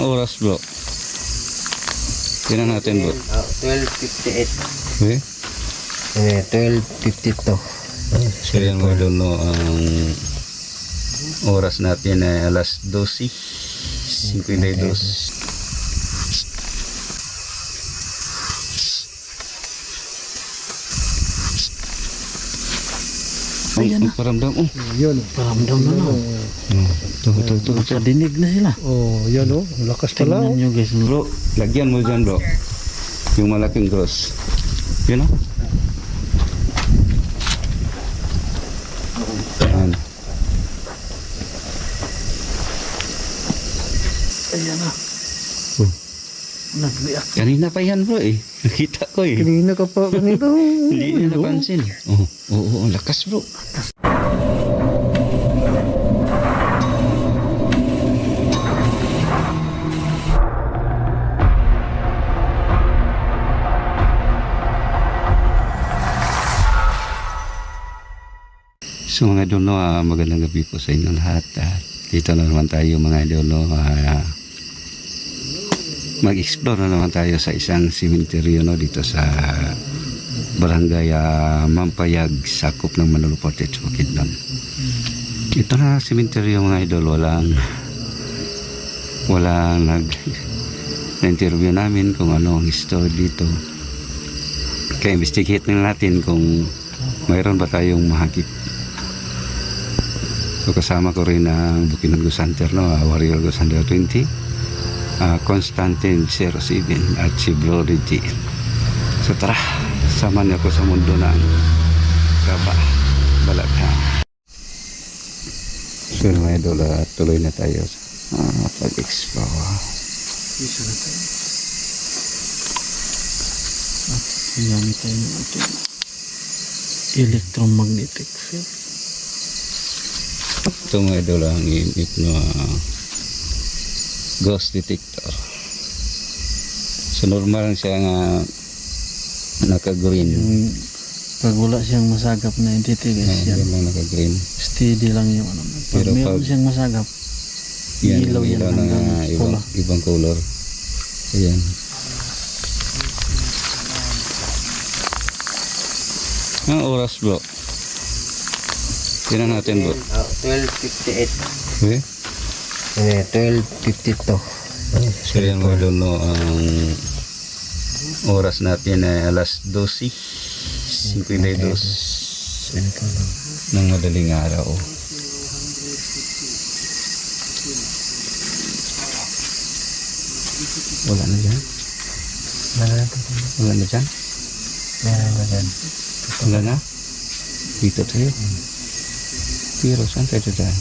oras bro? Tingnan natin bro. 12:58. Okay. 12:52. So yan mga idol, no, ang oras natin ay alas 12:52. Ayan na. Paramdam, oh. Yun. Paramdam na na. Ito. Nakadinig na sila. Oh, yan oh. Lakas pala. Tingnan nyo guys. Bro, lagyan mo dyan bro. Yung malaking cross. Yun o. Ayan. Ayan na. Nag-react. Kanina pa yan bro eh. Nakita ko eh. Kanina ka pa ganito. Hindi niya napansin. Oo, lakas bro. So mga idol, no, magandang gabi po sa inyo lahat. Dito na naman tayo mga idol, no, mag-explore na naman tayo sa isang cemetery, no, dito sa barangay Mampayag, sakop ng Manolo Portage, Bukidnon. Ito na cemetery mga idol, walang nag-interview namin kung ano ang history dito. Kaya investigate na natin kung mayroon ba tayong mahakip. So kasama ko rin ang Bukidnon Ghost Hunter, no, Warrior Ghost Hunter 20, Constantine 07 at si Brody G. So tara, sama niyo ako sa mundo ng Balaghan. So mga idol, tuloy na tayo sa pag-explore. Isa na tayo. At gamit tayo ng ating electromagnetic field. Ito mga idol, ang init na ghost detector. So normal lang siya nga naka-green. Pag wala siyang masagap na entity guys, yan. Yan lang naka-green. Steady lang yung ano. Pag Pero meron pag- siyang masagap, Yan, ilaw yan ilaw ng hanggang pula. ibang color. Ayan. Ang oras bro? Tingnan natin bro. 12:58. Okay. 12:52. So yan mga idol, no, ang oras natin ay alas 12:52 ng madaling araw. Wala na dyan? Wala na dyan? Wala na? Dito tayo. Pero saan tayo dyan?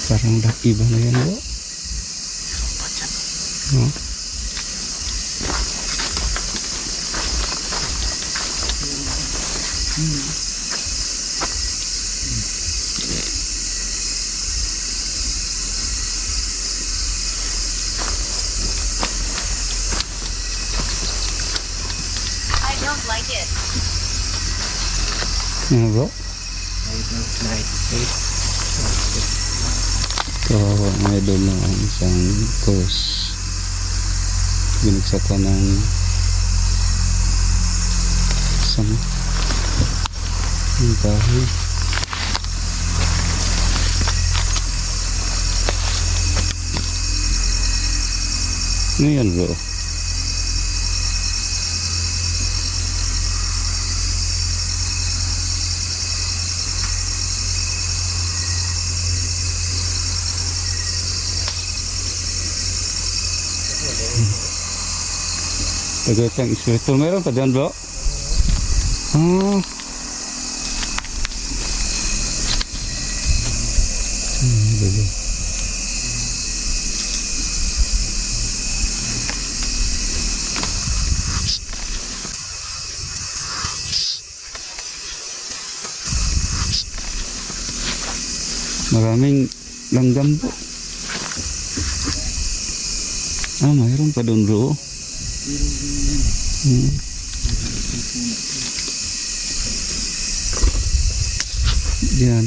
Parang iba na yan bro. No? I don't like it. Ano bro? Kawawa mga idol na ang isang course. Binagsak ko ng isang bahay. Ano yan bro? Tagatang espiritu. Meron pa dyan bro? Maraming langgam po. Mayroon pa doon bro. Yan.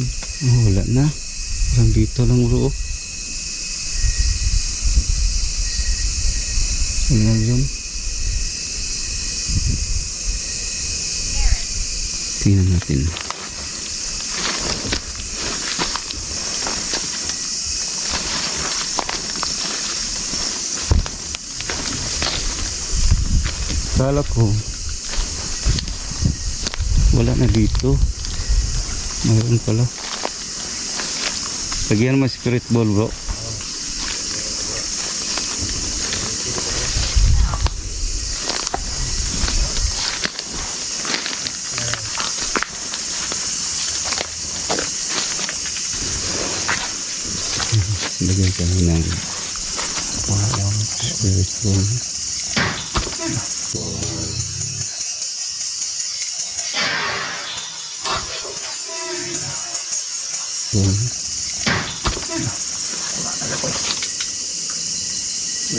Wala na. Parang dito lang bro. Ano yun? Tingnan natin. Kala ko wala na dito. Mayroon pala. Lagyan mo spirit ball bro. Lagyan kami ng spirit ball.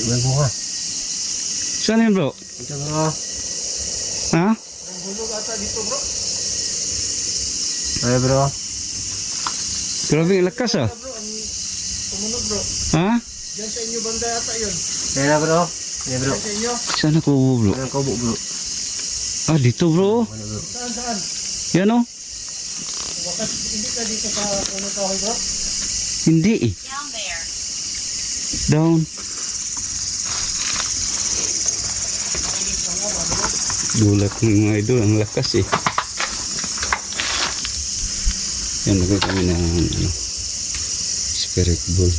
May bunga. Saan yun bro? Ito bro. Ha? Ay bro. Grabe ang lakas ah. Ha? Kaya bro. Kaya bro. Saan ako bro? Ang kubo bro. Ah dito bro. Ano bro? Yan oh. Hindi eh. Down there. Down. Gulat ng mga idol, ang lakas eh. Yan, lagay kami ng ano, spirit ball.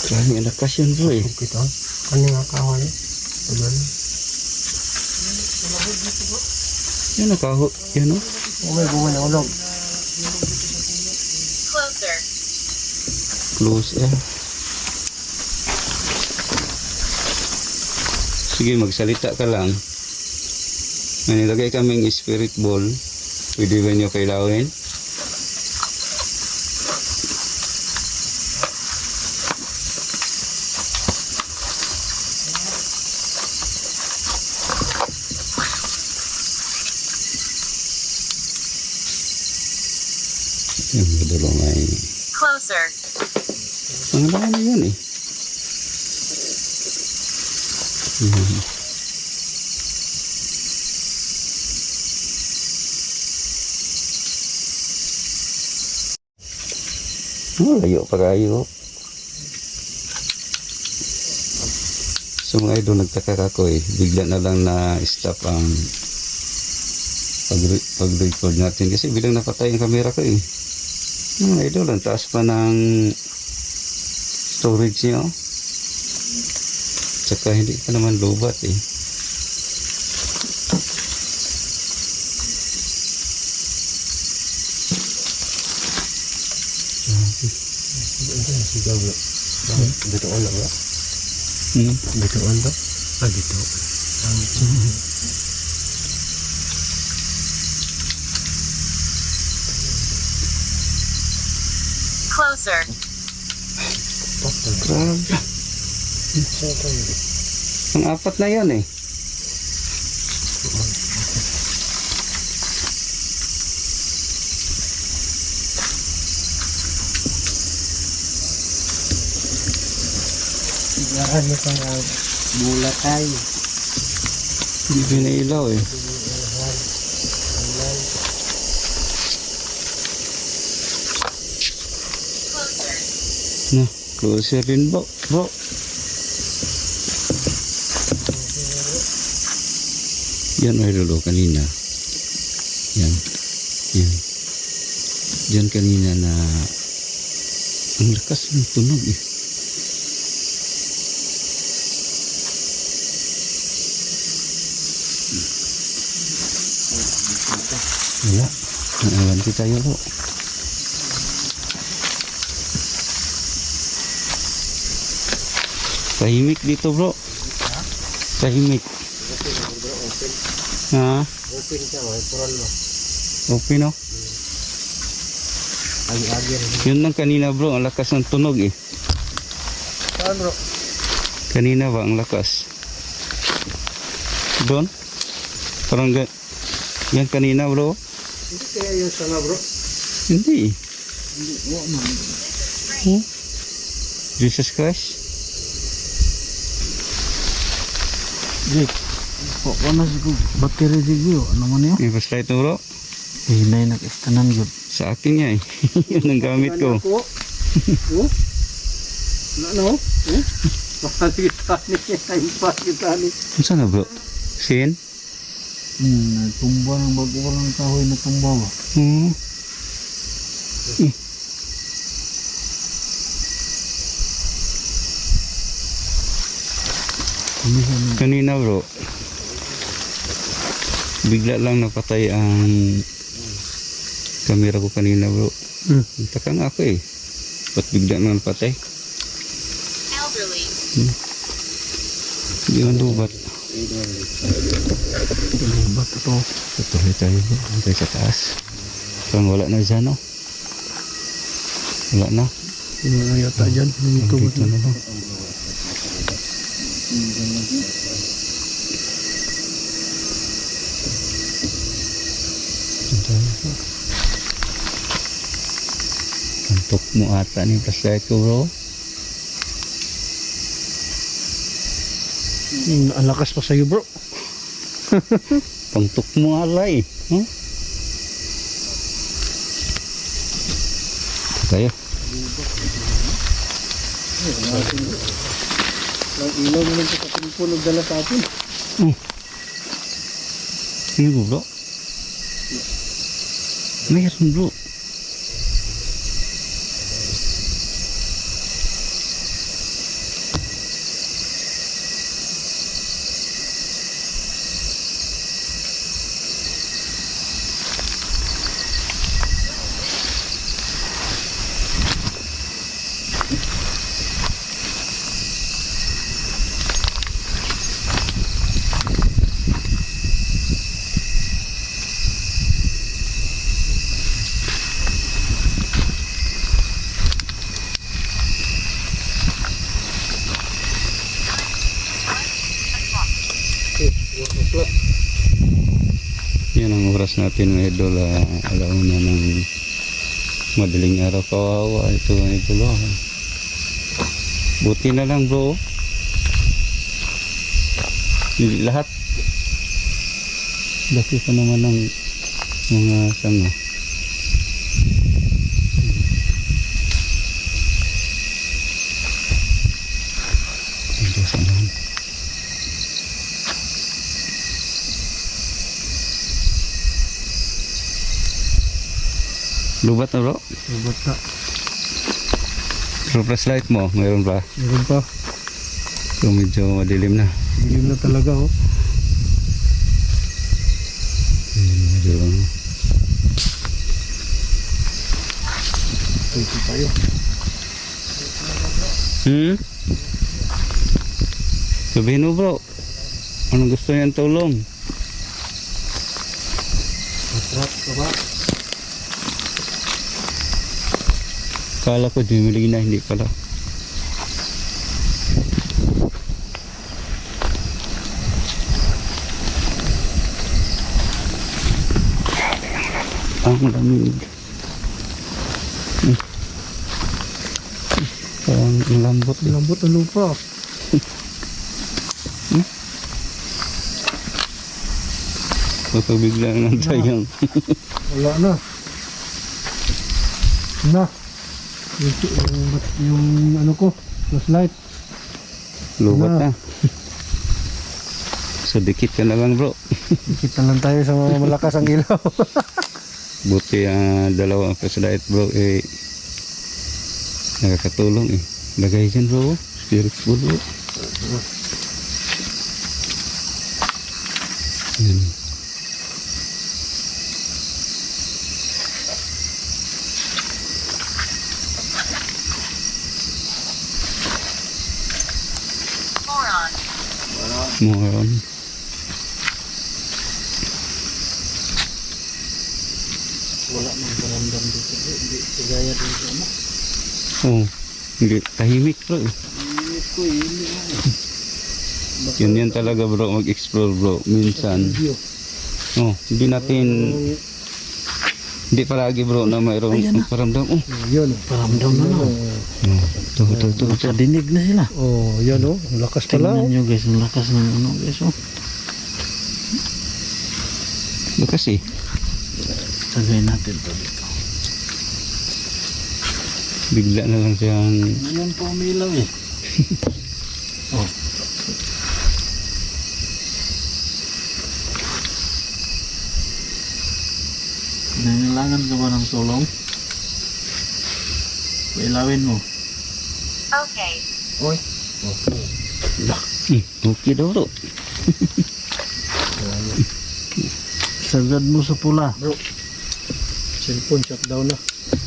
Grabe ang lakas yan bro eh. Ito. Ano nga kahoy? Ano? Yan ang kaho. Yan oh. May bunga na ulog. Closer. Close eh. Sige, magsalita ka lang. May nilagay kaming spirit ball. Pwede ba nyo kailawin? Yung dulo may... Closer. Ang dami yan eh. Oh, layo pa kayo. So mga idol, nagtaka ako eh. Bigla na lang na stop ang pag-record natin kasi bilang napatay ang camera ko eh. Mga idol, ang taas pa ng storage niya oh. Tsaka hindi pa naman lobat eh. Dito on ba? Dito on ba? Ah, dito. Closer. Grabe. Ang apat na yan eh. Sigaran mo pa nga. Bula tayo. Hindi pinailaw eh. Closer. Na, closer rin bro. Yan ay lolo kanina. Yan. Diyan kanina na ang lakas ng tunog eh. Wala. Nanganti tayo bro. Tahimik dito bro. Tahimik. Ha? Open siya, may pural mo. Okay no? Agi-agi rin. Yun lang kanina bro, ang lakas ng tunog eh. Saan bro? Kanina ba ang lakas? Doon? Parang yan kanina bro? Hindi kaya yung sana bro. Hindi. Oh? Jesus Christ? Jik. Kok na siguro battery jig yo. Ano man yun? May flashlight mo bro? Hinay nag-istanan yun. Sa akin nga eh. Yun ang gamit ko. Ako. Oh? Ano? Oh? Pakali kita ni. Taimpas kita ni. Saan na bro? Sin? Nagtumba ng bago walang kahoy na tumba ba? Oo. Kanina bro, bigla lang napatay ang kamera ko kanina bro. Taka nga ako eh. Ba't bigla na napatay? Elderly. Hindi man lubat. Lubat ito. Tuloy tayo bro. Tayo sa taas. Parang wala na dyan no? Wala na. Ano na yata dyan? Dito Dito na lang. Antok mo ata ni flashlight ko bro. Ang lakas pa sa'yo bro. Pangtok mo alay. Huh? Tayo. Ang ilaw mo lang sa kapilpon nagdala sa atin. Ini bro. Meron bro. Yan ang oras natin mga idol, alauna ng madaling araw. Kawawa ito mga idol. Buti na lang bro, hindi lahat. Laki pa naman ng mga sanga. Ito sanahan. Lubat na bro? Lubat na. Pero flashlight mo, mayroon pa. Meron pa. So medyo madilim na. Dilim na talaga oh. Medyo Dito tayo. sabihin mo bro, anong gusto niyang tulong? Masarap ka ba? Kala ko dumili na, hindi pala. Ang lamig. Parang lambot. Lambot ang lupa. Baka bigla ng tayang. Wala na. Na. Yung ano ko, flashlight. Lubat na. So dikit ka na lang bro. Kita lang tayo sa mga malakas ang ilaw. Buti dalawang flashlight bro eh nakakatulong eh. Lagay dyan bro, spiritual bro. Yan. Moron. Moron. Wala nang paramdam dito. Hindi gaya din sa ano. Oh, hindi tahimik bro. ko eh. Hindi na eh. Yun talaga bro, mag-explore bro. Minsan, hindi natin, hindi palagi bro na mayroong paramdam. Oh, Yun. Paramdam na no. ito. Nakadinig na sila. Oh, yan oh. Ang lakas pala. Tingnan nyo guys, ang lakas ng ano guys. Oh. Kasi, Tagay natin to dito. bigla na lang siyang, Ngayon po umilaw eh. Oh. Nangailangan ka ba ng tulong? Pailawin mo. Okay. okay daw bro. Sagad mo sa pula. Cellphone shutdown na.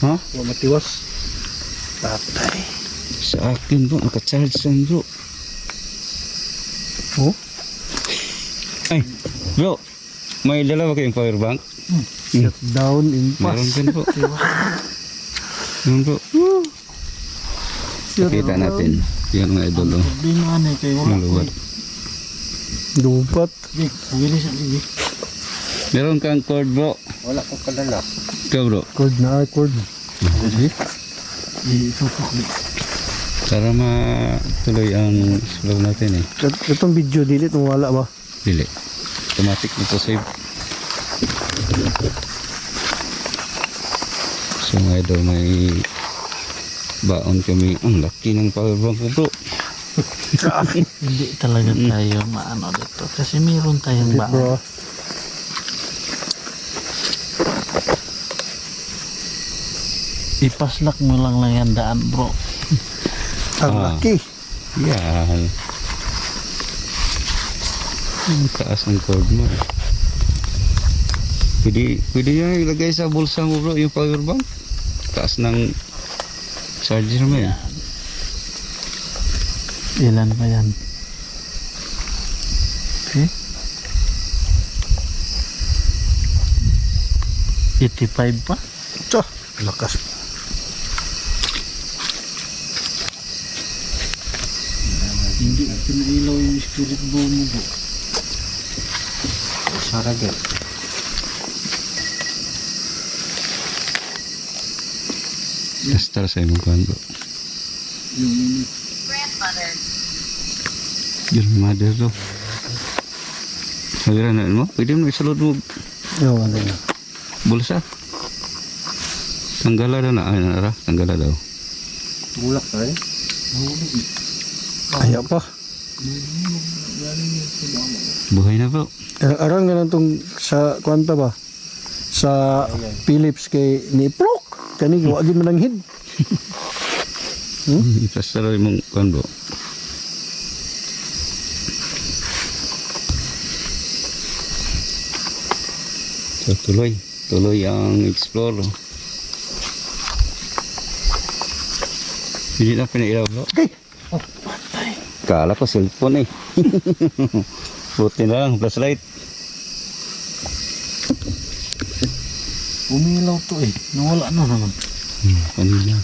Ha? Huwag matiwas. Patay. Sa akin bro, naka-charge lang bro. Oh? Ay, bro, may dala ba kayong power bank? Shutdown Meron impasse. din po. Meron po. Kita natin. Yan mga idol. Oh. Problema na kay wala. Maluwat. Lupat. Big, bilis ang big. Meron kang cord bro. Wala ko kadala. Ikaw bro. Cord na cord. Itutok big. Para matuloy ang slow natin eh. Itong video delete mo wala ba? Dili. Automatic na to save. So mga idol, may baon kami. Ang laki ng power bank ko bro. Hindi talaga tayo maano dito. Kasi meron tayong Delete baon. bro. Ipaslak mo lang yan daan bro. Ang laki. Yan. Ang taas ng cord mo. Pwede yan ilagay sa bulsa mo bro, yung power bank. Taas ng charger mo yan. Ilan pa yan? Okay. 85 pa? Tsa. Lakas. Hindi pinailaw yung spirit bomb mo bro. Saragel. Testar sa imong kuhan bro. Yung Grandmother. Your mother bro. Sabiran na mo, pwede mo isalod mo Yo, ano na. bulsa. Tanggala daw na, ay nara, tanggala daw. Tulak tayo. Kaya pa. Buhay na bro. Aral nga lang tong sa kwanta ba? Sa Philips kay ni Prok. Kani gawa gid mananghid. Iplastar imong kuhan bro. So tuloy ang explore. Hindi na pinailaw bro. Okay. Kala ko cellphone eh. Buti na lang, flashlight. umilaw to eh. Nawala na naman. Kanina.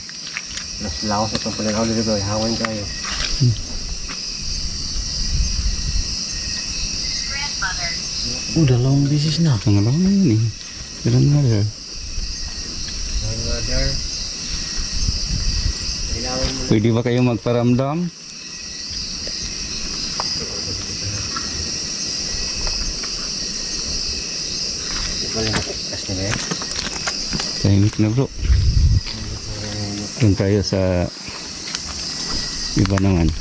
Mas lawas itong pagkakaw dito. Hawan kayo. Grandmother. Dalawang bisis na. Pangalawa na yun eh. Grandmother. Mother. Kailangan mo Pwede ba kayo magparamdam? kasi na Tahimik na bro. Doon tayo sa iba naman.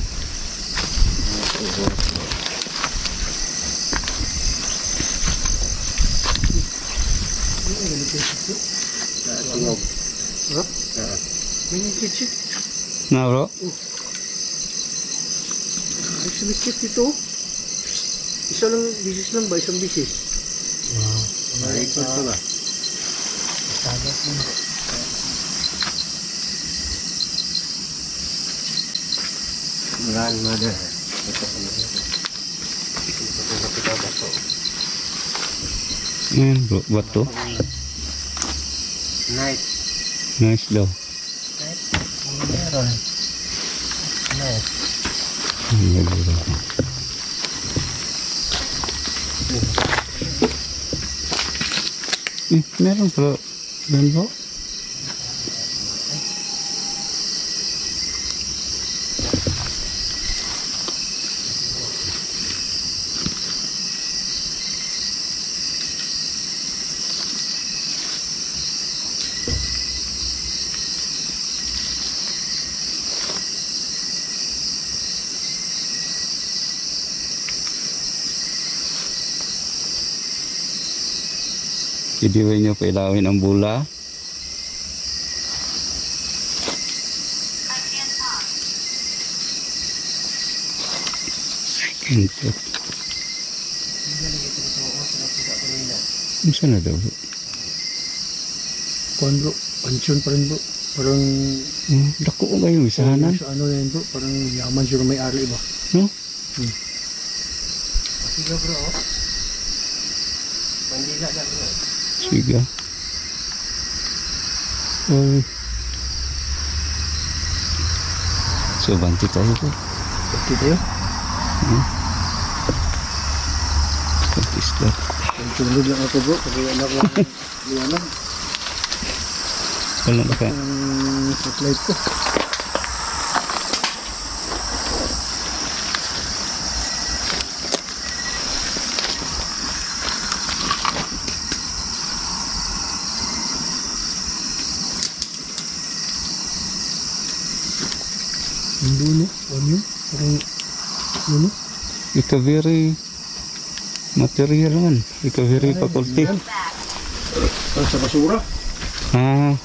Na bro? Actually, kit ito. Isa lang, bisis lang ba? Isang bisis. Maikot ko ba? Grandmother. Ayan bro, what to? Night. Nice daw. Meron. Night. Meron bro. Meron bro. Idiwin nyo pa ilawin ang bula. Ito. Ano na daw? Kuan bro, pansyon pa rin bro. Parang Dako ko ba yung isahanan? sa ano na yun bro, parang yaman siya may ari ba? No? Sige bro, oh. Mandila na bro. Sige. Ay. So, banti tayo ko. Okay tayo. Bantis ka. Tulog lang ako bro, kasi anak ko liwanag. Wala na ka. Ang satellite ko. Ang dulo, ano? Parang, ano? Recovery material man. Recovery faculty. Parang sa basura. Ah.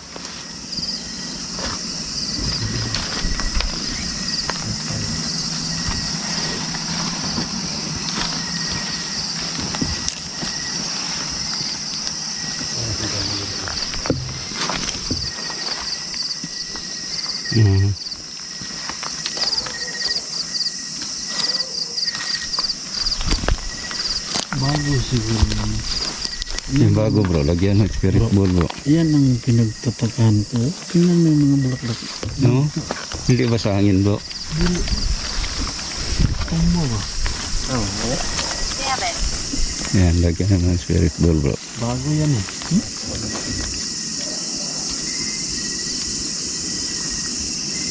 Bago siguro. Yung bago bro, lagyan ng spirit ball bro. Yan ang pinagtatakan ko. Tingnan mo yung mga bulaklak. No? Hindi ba sa hangin bro? Tama ba? Damn it. Yan, lagyan ng mga spirit ball bro. Bago yan eh.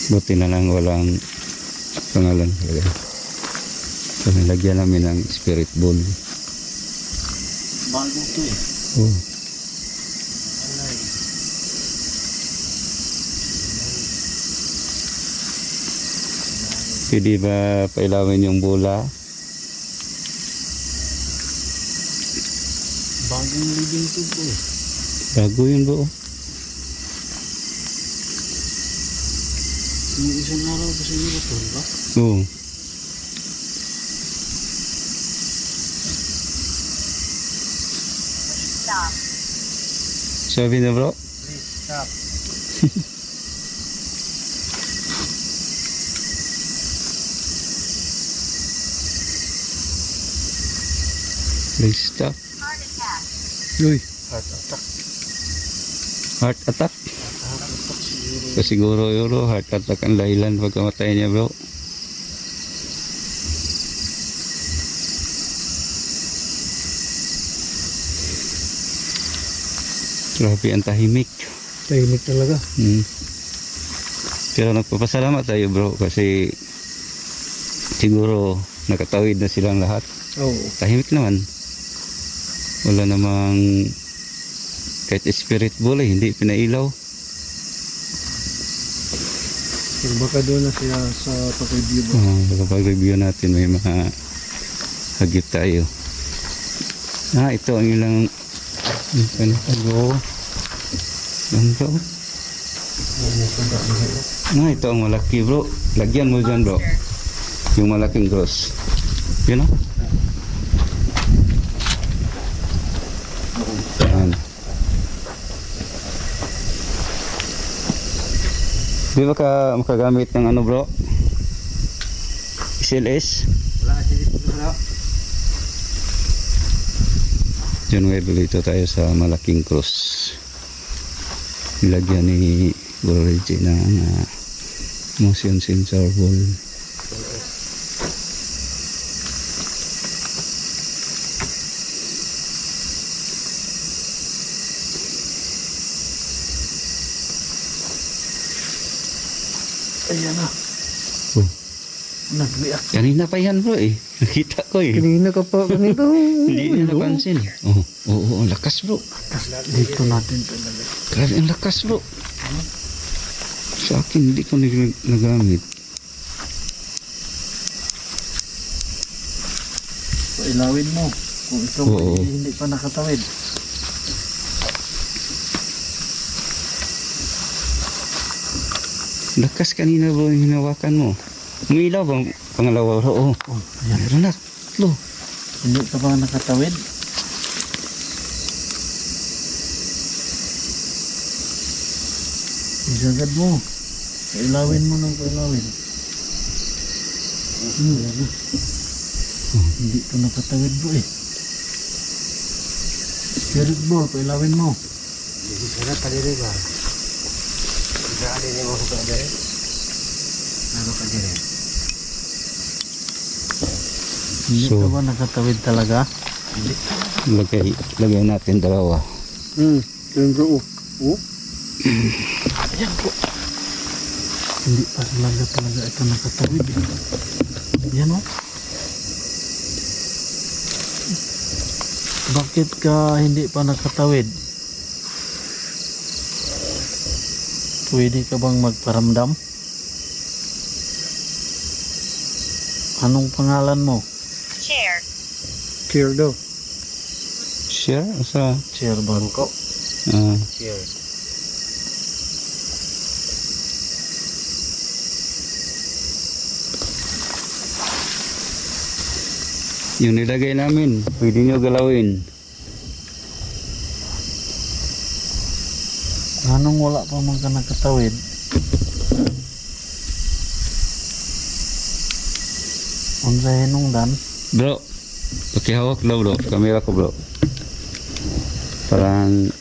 Buti na lang walang pangalan talaga. So, nilagyan namin ng spirit ball. Bago to eh. Oh. Pwede ba pailawin yung bola? Bagong living to po eh. Bago yun bro. Yung isang araw kasi nyo ba ito, ba? Oo. Stop. Sabi na bro? Stop. Please stop. Heart attack. Uy, Heart attack. heart attack. So, siguro yun bro, heart attack ang dahilan pagkamatay niya bro. Grabe ang tahimik. Tahimik talaga. Pero nagpapasalamat tayo bro kasi siguro nakatawid na silang lahat. Oo. Tahimik naman. Wala namang kahit spirit ball hindi pinailaw. Pero baka doon na sila sa pag-review bro. Kapag review natin may mga hagip tayo. Ito ang ilang bro. Yan bro. Ito ang malaki bro. Lagyan mo dyan bro. Yung malaking cross. Yun o. Yan. Di ba ka makagamit ng ano bro? SLS? Wala kasi dito bro. Diyan nga dito tayo sa malaking cross. Nilagyan ni Bro Reggie ng motion sensor ball. Ayan na. Oh. Nag-react. Kanina pa yan bro eh. Nakita ko eh. Kanina ka pa, kanina. Hindi niya napansin. Oo, oo, ang lakas bro. Dito natin talaga. Grabe ang lakas bro. Sa akin hindi ko nagamit. Pailawin mo. Kung ikaw Oo. ay hindi pa nakatawid. Lakas kanina bro yung hinawakan mo. Umilaw ba ang pangalawa bro? Oo. Oh, ayan. Meron na. Lo. Hindi ka ba nakatawid? Isagad mo. Pailawin mo ng pailawin. Ayan na. Hindi ka nakatawid bro eh. Spirit ball, pailawin mo. Sana taliri ba? Bisa ada ni mau suka deh. Ano ka dire? Hindi So- ka ba nakatawid talaga? Lagay natin dalawa. Yung bro. Oh? Ayan po. Hindi pa talaga ito nakatawid eh. Yan o. Bakit ka hindi pa nakatawid? Pwede ka bang magparamdam? Anong pangalan mo? chair, Cheer daw. Share? Sa? Chair Bangko. Cheer. Yung nilagay namin. Pwede nyo galawin. Anong wala pa man ka nakatawid? Unsahin nung dan? Bro. Pakihawak daw bro. Kamera ko bro. Parang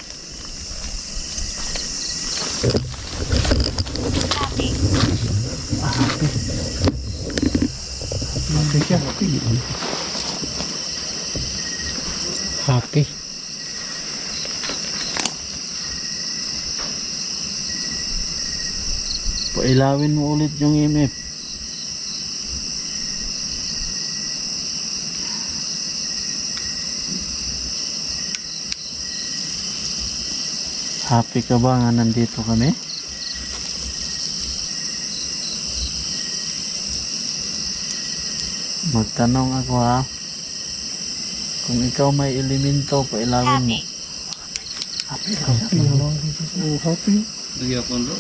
happy, Happy siya. Happy. Pailawin mo ulit yung EMF. Happy ka ba nga nandito kami? Magtanong ako ha. Kung ikaw may elemento, pailawin mo. happy, Happy ka. Oh, happy. nagyapon bro.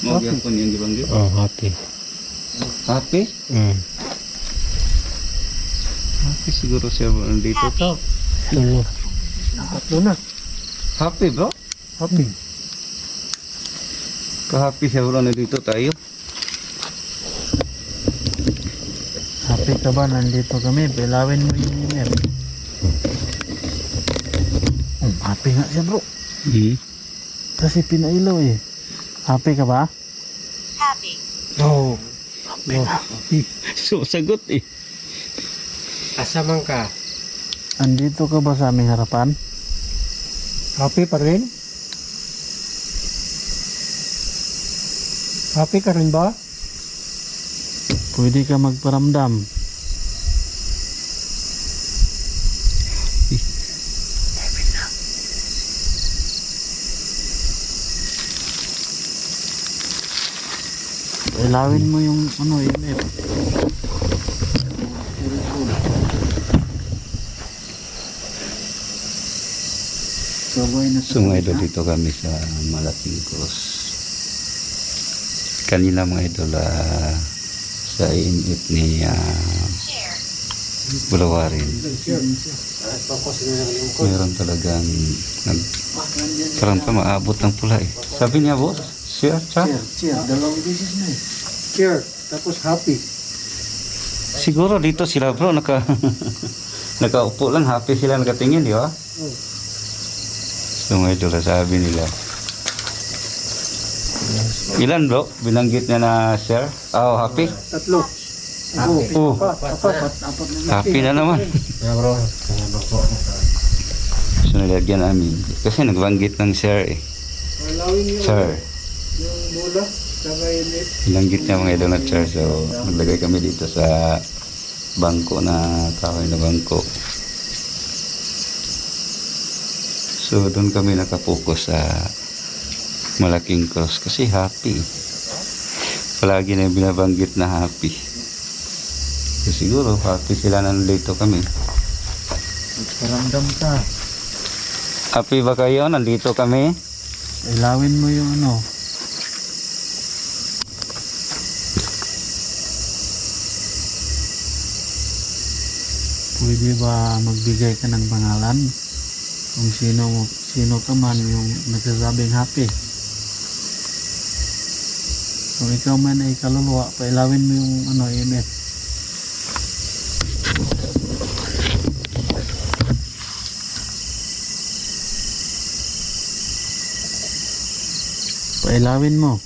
Magyapon yung gibanggit. Oh, happy. Happy? Happy siguro siya bro. Nandito to. Tulo. Tatlo na. Happy bro? Happy. Ka-happy siya bro. Nandito tayo. Happy ka ba? Nandito kami. Pailawin mo yung EMF. Happy nga siya bro. Kasi pinailaw eh. Happy ka ba? happy, Oh. Happy na. So, sagot eh. Asa man ka? Andito ka ba sa aming harapan? Happy pa rin? Happy ka rin ba? Pwede ka magparamdam. Ilawin mo yung ano, EMF. Sabay na So mga idol, dito kami sa Malaking Cross. Kanina mga idol, sa init ni chair, Bulawarin. Meron talagang parang pa maabot ng pula eh. Sabi niya boss, sir, cha? Cheer, dalawang beses na eh. Cheer. Tapos happy. Siguro dito sila bro, nakaupo lang, happy sila nakatingin, di ba? So mga idol, sabi nila. Ilan bro? Binanggit niya na sir? Oh, happy? Tatlo. Happy. Oh, Apat na happy na naman. bro. So nilagyan namin. Kasi nagbanggit ng sir eh. Alawin niyo Sir. yung bola. Ilanggit niya mga idol at char. So, naglagay kami dito sa bangko na kahoy na bangko. So, doon kami nakapokus sa malaking cross kasi happy. Palagi na binabanggit na happy. So, siguro happy sila na nandito kami. Paramdam ka. Happy ba kayo? Nandito kami. Ilawin mo yung ano. Pwede ba magbigay ka ng pangalan? Kung sino ka man yung nagsasabing happy. Kung ikaw man ay kaluluwa, pailawin mo yung ano, EMF. Pailawin mo.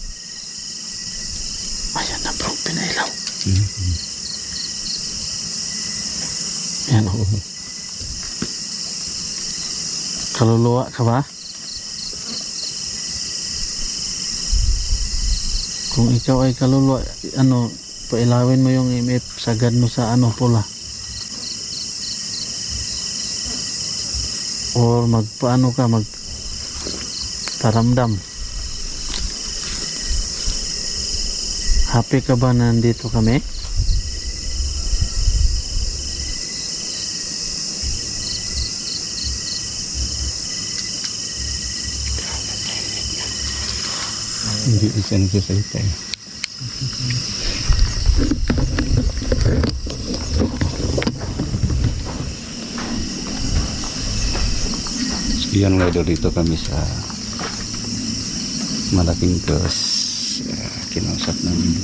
Ayan na bro, pinailaw. Ayan o. Kaluluwa ka ba? Kung ikaw ay kaluluwa, ano, pailawin mo yung EMF, sagad mo sa ano, pula. Or magpaano ka, magparamdam. Happy ka ba na nandito kami? Hindi isa nagsasalita eh. So yan mga idol, dito kami sa malaking cross. Kinausap namin.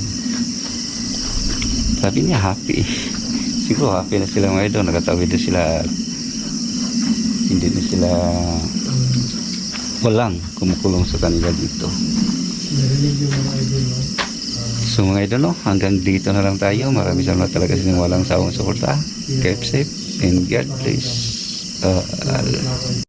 Sabi niya happy. Siguro happy na sila mga idol. Nakatawid na sila. Hindi na sila walang kumukulong sa kanila dito. So mga idol, no? Hanggang dito na lang tayo. Maraming salamat talaga sa inyong walang sawang suporta. Keep safe and God bless.